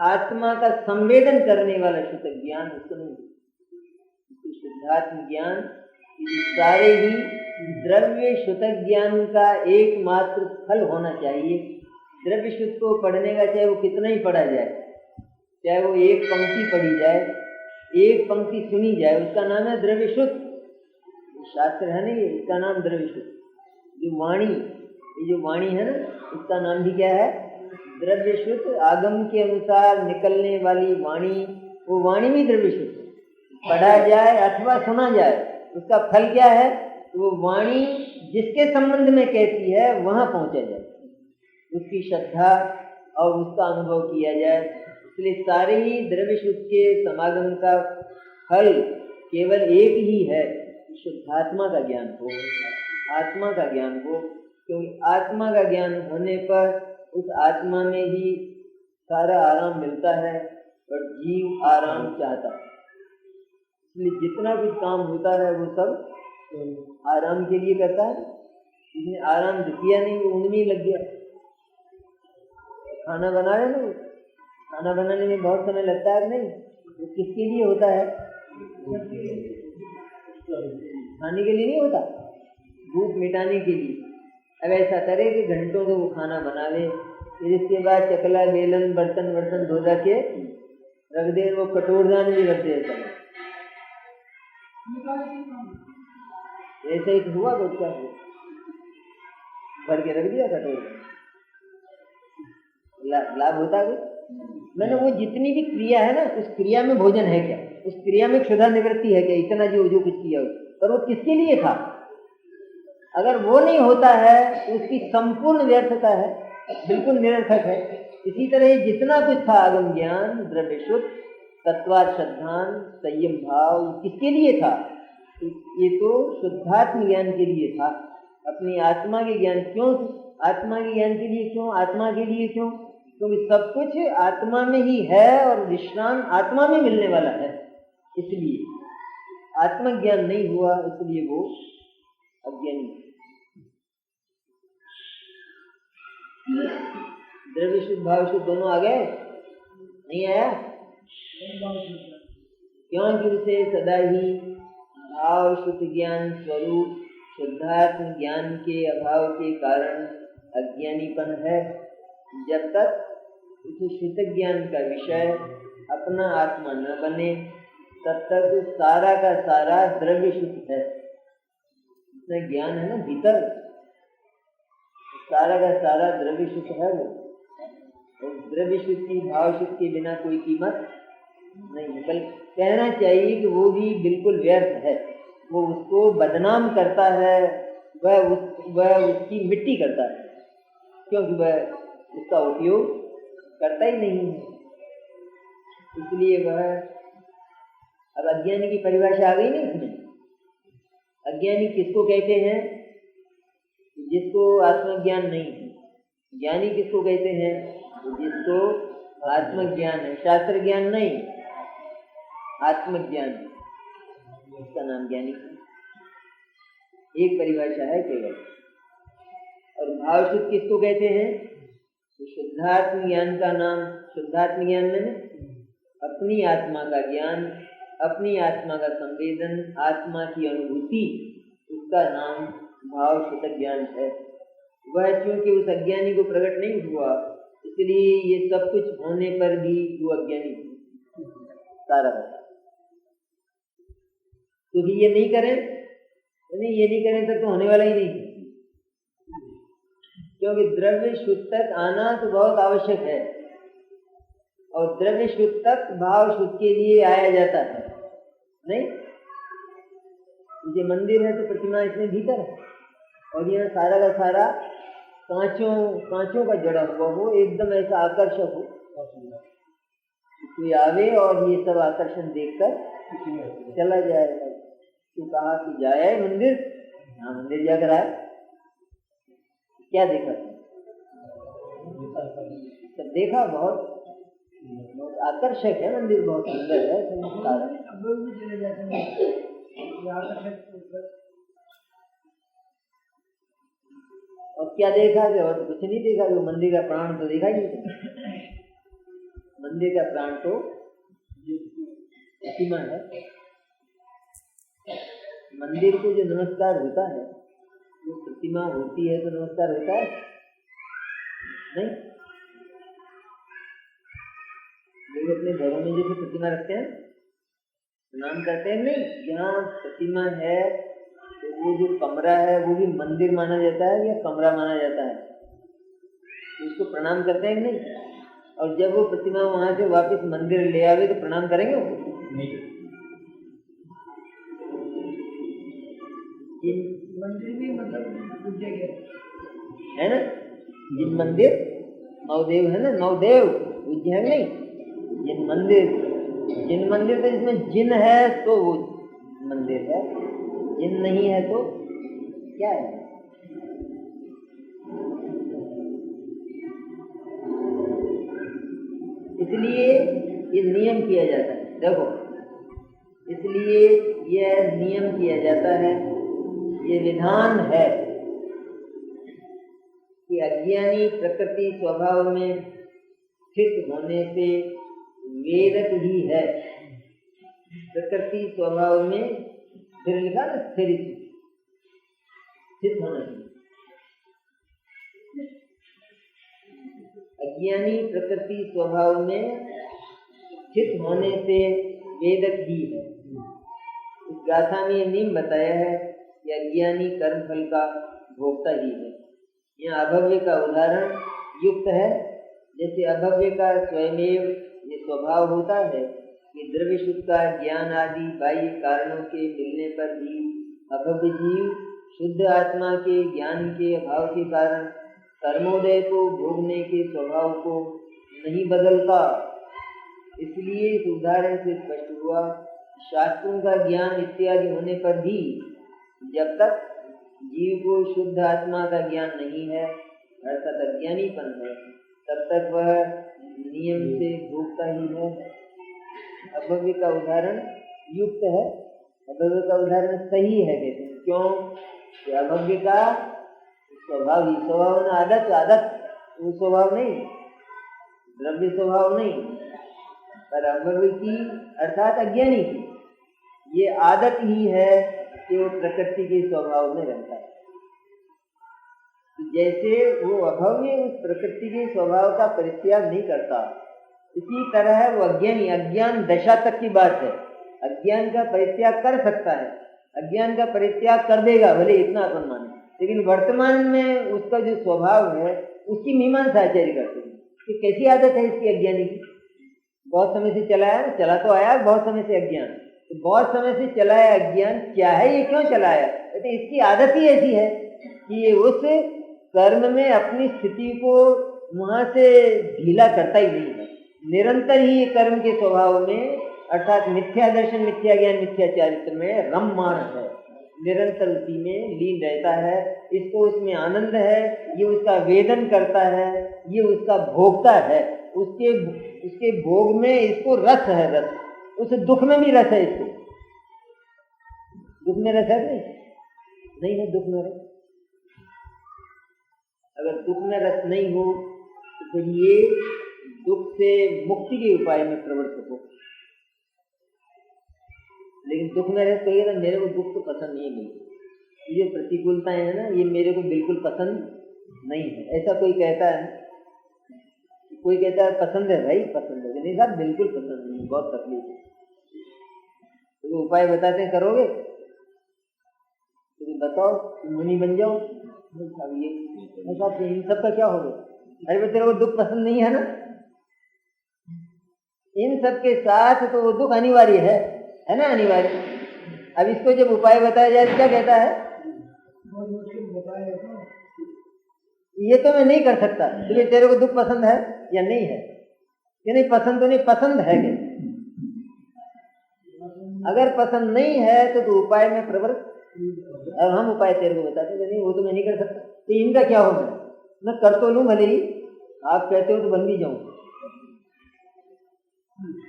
आत्मा का संवेदन करने वाला शुद्ध ज्ञान उसको नहीं। तो शुद्धात्म ज्ञान सारे ही द्रव्य शुद्ध ज्ञान का एकमात्र फल होना चाहिए। द्रव्य शुद्ध को पढ़ने का चाहे वो कितना ही पढ़ा जाए, चाहे वो एक पंक्ति पढ़ी जाए, एक पंक्ति सुनी जाए, उसका नाम है द्रव्य शुद्ध। शास्त्र है नहीं, इसका नाम द्रव्य शुद्ध। जो वाणी, ये जो वाणी है ना, इसका नाम भी क्या है? द्रव्य शुद्ध। आगम के अनुसार निकलने वाली वाणी, वो वाणी भी द्रव्य शुद्ध। पढ़ा जाए अथवा सुना जाए, उसका फल क्या है? वो वाणी जिसके संबंध में कहती है वहां पहुंचा जाए, उसकी श्रद्धा और उसका अनुभव किया जाए। इसलिए सारे ही द्रव्य शुद्ध के समागम का फल केवल एक ही है, शुद्धात्मा का ज्ञान हो, आत्मा का ज्ञान हो। क्योंकि आत्मा का ज्ञान होने पर उस आत्मा में ही सारा आराम मिलता है और जीव आराम चाहता है। इसलिए जितना कुछ काम होता है वो सब आराम के लिए करता है। जिसने आराम किया नहीं वो उनमें लग गया। खाना बना रहे ना, खाना बनाने में बहुत समय लगता है नहीं, वो किसके लिए होता है? खाने के लिए नहीं होता, भूख मिटाने के लिए। अब ऐसा करे कि घंटों से वो खाना बनावे, फिर इसके बाद चकला बेलन बर्तन वर्तन धो धा के रख दे, वो कटोरदान भी रख दे। ऐसा ही तो हुआ, तो क्या हुआ? भर के रख दिया कटोर, लाभ होता है? मैंने वो जितनी भी क्रिया है ना, उस क्रिया में भोजन है क्या? उस क्रिया में क्षुधा निवृत्ति है क्या? इतना जो कुछ किया, पर वो किसके लिए था? अगर वो नहीं होता है तो उसकी संपूर्ण व्यर्थता है, बिल्कुल निरर्थक है। इसी तरह जितना कुछ था आगम ज्ञान, द्रव्य शुद्ध, तत्वार्थ श्रद्धान, संयम भाव, किसके लिए था? ये तो शुद्धात्म ज्ञान के लिए था। अपनी आत्मा के ज्ञान क्यों? आत्मा के ज्ञान के लिए क्यों? आत्मा के लिए क्यों? क्योंकि सब कुछ आत्मा में ही है और विश्राम आत्मा में मिलने वाला है। इसलिए आत्मज्ञान नहीं हुआ, इसलिए वो अज्ञानी। द्रव्य शुद्ध भाव शुद्ध दोनों आ गए? नहीं आया? क्योंकि उसे सदा ही भाव शुद्ध ज्ञान स्वरूप शुद्धात्म ज्ञान के अभाव के कारण अज्ञानीपन है। जब तक उसे शुद्ध ज्ञान का विषय अपना आत्मा न बने, तब तक सारा का सारा द्रव्य शुद्ध है। इसमें ज्ञान है ना भीतर, सारा का सारा द्रव्य शुद्ध है वो। और द्रव्य शुद्ध की भाव शुद्ध के बिना कोई कीमत नहीं है, बल्कि कहना चाहिए कि वो भी बिल्कुल व्यर्थ है। वो उसको बदनाम करता है, वह उसकी मिट्टी करता है, क्योंकि वह उसका उपयोग करता ही नहीं है। इसलिए वह, अब अज्ञानी की परिभाषा आ गई नहीं इसमें। अज्ञानी किसको कहते हैं? जिसको आत्मज्ञान नहीं है। ज्ञानी किसको कहते हैं? जिसको आत्मज्ञान है, शास्त्र ज्ञान नहीं, आत्मज्ञान, इसका नाम ज्ञानी। एक परिभाषा है केवल। और भाव शुद्ध किसको कहते हैं? तो शुद्धात्म ज्ञान का नाम, शुद्धात्म ज्ञान में अपनी आत्मा का ज्ञान, अपनी आत्मा का संवेदन, आत्मा की अनुभूति, उसका नाम भाव शुद्ध ज्ञान है। वह क्योंकि उस अज्ञानी को प्रकट नहीं हुआ, इसलिए ये सब कुछ होने पर भी वो अज्ञानी सारा है। तो ये नहीं करें, नहीं ये नहीं करें तब तो होने वाला ही नहीं, क्योंकि द्रव्य शुद्ध तक आना तो बहुत आवश्यक है। और द्रव्य शुद्ध तक भाव शुद्ध के लिए आया जाता है, नहीं? ये मंदिर है तो प्रतिमा इसमें भीतर है, और यह सारा का सारा कांचों का जड़ा हुआ हो, एकदम ऐसा आकर्षक हो, कोई आवे और ये सब आकर्षण देखकर चला जाएगा। तो कहा कि जाए मंदिर, हाँ मंदिर जाकर आए, क्या देखा? सब देखा, बहुत आकर्षक है मंदिर, बहुत सुंदर है, और क्या देखा कि और कुछ नहीं देखा, वो मंदिर का प्राण तो देखा ही नहीं। मंदिर का प्राण तो प्रतिमा है। मंदिर को जो नमस्कार होता है, जो प्रतिमा होती है तो नमस्कार होता है नहीं? लोग अपने घरों में जैसे प्रतिमा रखते हैं, प्रणाम करते हैं नहीं? जहाँ प्रतिमा है तो वो जो कमरा है वो भी मंदिर माना जाता है या कमरा माना जाता है? उसको प्रणाम करते हैं नहीं? और जब वो प्रतिमा वहां से वापस मंदिर ले आवे तो प्रणाम करेंगे नहीं? मंदिर भी मतलब है ना, जिन मंदिर नवदेव है ना, नवदेव पूज्य है नहीं? जिन मंदिर तो जिसमें जिन है तो वो मंदिर है, जिन नहीं है तो क्या है? इसलिए ये नियम किया जाता है, देखो, इसलिए यह नियम किया जाता है, ये विधान है कि अज्ञानी प्रकृति स्वभाव में स्थित होने से वेदक ही है। प्रकृति स्वभाव में फिर लिखा ना, स्थित होना चाहिए। अज्ञानी प्रकृति स्वभाव में स्थित होने से वेदक ही है। इस गाथा में नियम बताया है कि अज्ञानी कर्म फल का भोक्ता ही है। यहाँ अभव्य का उदाहरण युक्त है। जैसे अभव्य का स्वयमेव ये स्वभाव होता है कि द्रव्य सुख का ज्ञान आदि बाह्य कारणों के मिलने पर भी अभव्य जीव शुद्ध आत्मा के ज्ञान के अभाव के कारण कर्मोदय को भोगने के स्वभाव को नहीं बदलता। इसलिए इस उदाहरण से स्पष्ट हुआ, शास्त्रों का ज्ञान इत्यादि होने पर भी जब तक जीव को शुद्ध आत्मा का ज्ञान नहीं है, अर्थात अज्ञानीपन है, तब तक वह नियम से भोगता ही है। अभव्य का उदाहरण युक्त है, अभव्य का उदाहरण सही है। कहते हैं क्यों? कि अभव्य का स्वभाव ही स्वभाव न आदत वो स्वभाव नहीं, द्रव्य स्वभाव नहीं, पर अभव्य की अर्थात अज्ञानी की ये आदत ही है कि वो प्रकृति के स्वभाव में रहता है। जैसे वो अभव्य उस प्रकृति के स्वभाव का परित्याग नहीं करता, इसी तरह वो अज्ञानी अज्ञान दशा तक की बात है, अज्ञान का परित्याग कर सकता है, अज्ञान का परित्याग कर देगा, भले इतना अपन माने, लेकिन वर्तमान में उसका जो स्वभाव है उसकी मीमांसा आचार्य करते हैं कि कैसी आदत है इसकी अज्ञानी की। बहुत समय से चला है, चला तो आया बहुत समय से अज्ञान, तो बहुत समय से चला है अज्ञान, क्या है ये, क्यों चलाया? तो इसकी आदत ही ऐसी है कि ये उस कर्म में अपनी स्थिति को वहां से ढीला करता ही नहीं है, निरंतर ही कर्म के स्वभाव में अर्थात मिथ्या दर्शन, मिथ्या ज्ञान, मिथ्या चारित्र में रममाण है, निरंतर उसी में लीन रहता है। इसको उसमें आनंद है, ये उसका वेदन करता है, ये उसका भोगता है, उसके भोग में इसको रस है, रस, उस दुख में भी रस है, इसको दुख में रस है नहीं है, दुख में रस। अगर दुख में रस नहीं हो तो फिर ये दुख से मुक्ति के उपाय में प्रवृत्त हो, लेकिन दुख में रस कहिए तो मेरे को दुख तो पसंद नहीं है, ये प्रतिकूलताएं है ना, ये मेरे को बिल्कुल पसंद नहीं है, ऐसा कोई कहता है। कोई कहता है पसंद है, भाई पसंद है, नहीं साहब बिल्कुल पसंद नहीं, बहुत तकलीफ है। तो उपाय बताते हैं, करोगे तो बताओ, मुनि बन जाओ। ये इन सबका क्या होगा? अरे तेरे को दुख पसंद नहीं है ना, इन सब के साथ तो वो दुख अनिवार्य है ना, अनिवार्य। अब इसको जब उपाय बताया जाए तो क्या कहता है, ये तो मैं नहीं कर सकता, क्योंकि तेरे को दुख पसंद है या नहीं है, कि नहीं पसंद तो नहीं, पसंद है कि अगर पसंद नहीं है तो उपाय में प्रवृत्त। अब हम उपाय तेरे को बताते हैं, नहीं वो तो मैं नहीं कर सकता, तो इनका क्या होगा, मैं कर तो लूं भले ही, आप कहते हो तो बन भी जाऊं,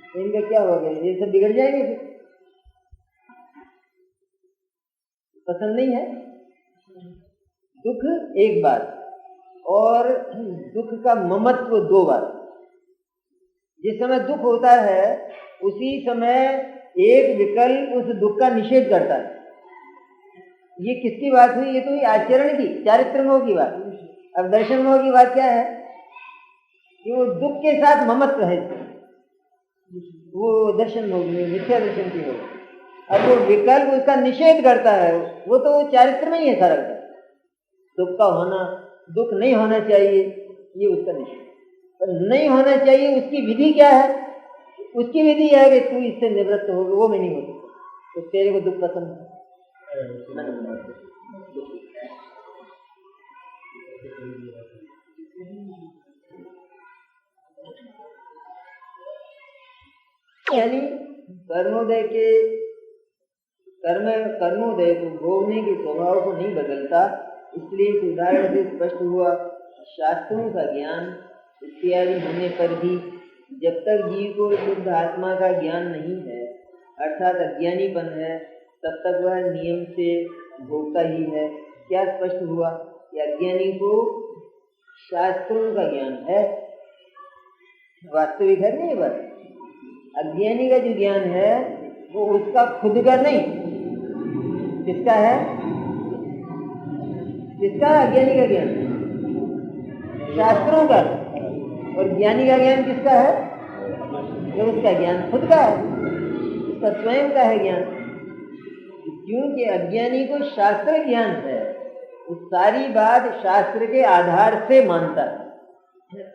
तो इनका क्या होगा, ये सब बिगड़ जाएंगे फिर। पसंद नहीं है दुख एक बार, और दुख का ममत्व दो बार। जिस समय दुख होता है उसी समय एक विकल्प उस दुख का निषेध करता है। ये किसकी बात हुई, ये तो हुई आचरण की, चारित्र मोह की बात। अब दर्शन मोह की बात क्या है कि वो दुख के साथ ममत्व है, वो दर्शन मोह में मिथ्या दर्शन की हो। अब वो विकल्प उसका निषेध करता है, वो तो चारित्र में ही है सारा। दुख का होना, दुख नहीं होना चाहिए, ये उसका निषेध। पर नहीं होना चाहिए उसकी विधि क्या है, उसकी विधि है कि तू इससे निवृत्त हो, वो में नहीं हो सकता, तो तेरे को दुख पसंद है। यानी कर्मोदय के कर्मोदय को भोगने के स्वभाव को नहीं बदलता। इसलिए इस उदाहरण से स्पष्ट हुआ, शास्त्रों का ज्ञान इत्यादि होने पर भी जब तक जीव को शुद्ध आत्मा का ज्ञान नहीं है, अर्थात अज्ञानीपन है, तब तक वह नियम से भोगता ही है। क्या स्पष्ट हुआ कि अज्ञानी को शास्त्रों का ज्ञान है, वास्तविक है नहीं, बस अज्ञानी का जो ज्ञान है वो उसका खुद का नहीं, किसका है, किसका, अज्ञानी का ज्ञान शास्त्रों का, और ज्ञानी का ज्ञान किसका है, तो उसका ज्ञान खुद का है, उसका स्वयं का है ज्ञान। क्योंकि अज्ञानी को शास्त्र ज्ञान है, वो सारी बात शास्त्र के आधार से मानता है,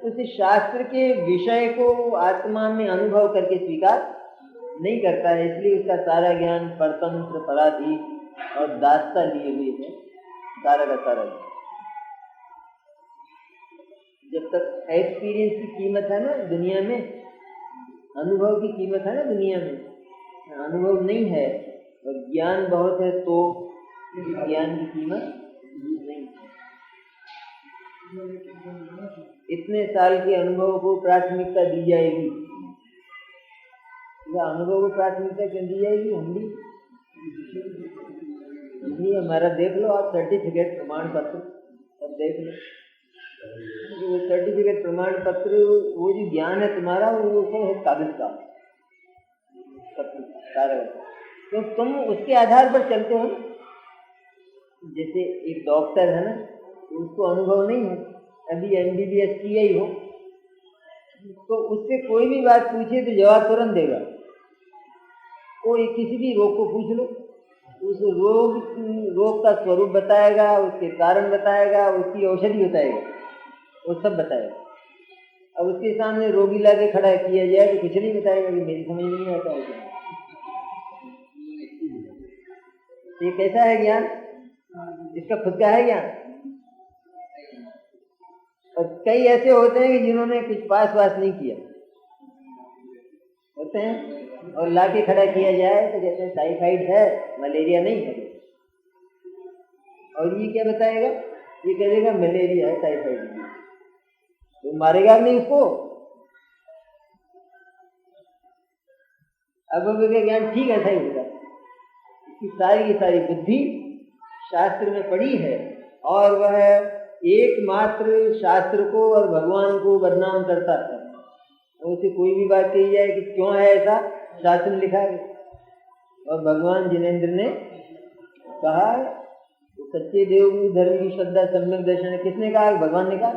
उस शास्त्र के विषय को आत्मा में अनुभव करके स्वीकार नहीं करता है। इसलिए उसका सारा ज्ञान परतंत्र, पराधीन और दासता लिए हुए है, सारा का सारा। जब तक एक्सपीरियंस की कीमत है ना दुनिया में, अनुभव की कीमत है ना दुनिया में, अनुभव नहीं है और ज्ञान बहुत है तो ज्ञान की कीमत नहीं है। इतने साल के अनुभव को प्राथमिकता दी जाएगी, या अनुभव को प्राथमिकता क्यों दी जाएगी, हिंदी हमारा देख लो आप, सर्टिफिकेट प्रमाण पत्र सब देख लो, वो सर्टिफिकेट प्रमाण पत्र, वो जो ज्ञान है तुम्हारा वो सब है कागज का सारा, तो तुम उसके आधार पर चलते हो। जैसे एक डॉक्टर है ना, उसको अनुभव नहीं है, अभी MBBS किया ही हो, तो उससे कोई भी बात पूछे तो जवाब तुरंत देगा। कोई किसी भी रोग को पूछ लो, उस रोग का स्वरूप बताएगा, उसके कारण बताएगा, उसकी औषधि बताएगा, वो सब बताएगा। अब उसके सामने रोगी लाके खड़ा किया जाए तो कुछ नहीं बताएगा कि मेरी समझ नहीं आता है। ये कैसा है ज्ञान, इसका खुद का है ज्ञान। और कई ऐसे होते हैं कि जिन्होंने कुछ पास वास नहीं किया होते हैं, और लाके खड़ा किया जाए तो कहते हैं टाइफाइड है, मलेरिया नहीं है। और ये क्या बताएगा, ये कहेगा मलेरिया है, टाइफाइड नहीं, तो मारेगा नहीं उसको। अब ज्ञान ठीक है, सही होगा, इसकी सारी की सारी बुद्धि शास्त्र में पड़ी है, और वह एकमात्र शास्त्र को और भगवान को बदनाम करता है। उसे कोई भी बात कही जाए कि क्यों है ऐसा, शास्त्र में लिखा है। और भगवान जिनेंद्र ने कहा तो सच्चे देव धर्म की श्रद्धा सम्यक दर्शन है, किसने कहा, भगवान ने कहा।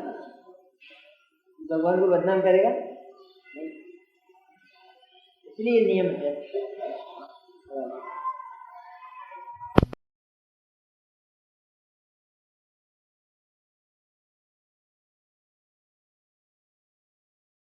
भगवान को बदनाम करेगा नहीं, इसलिए नियम है।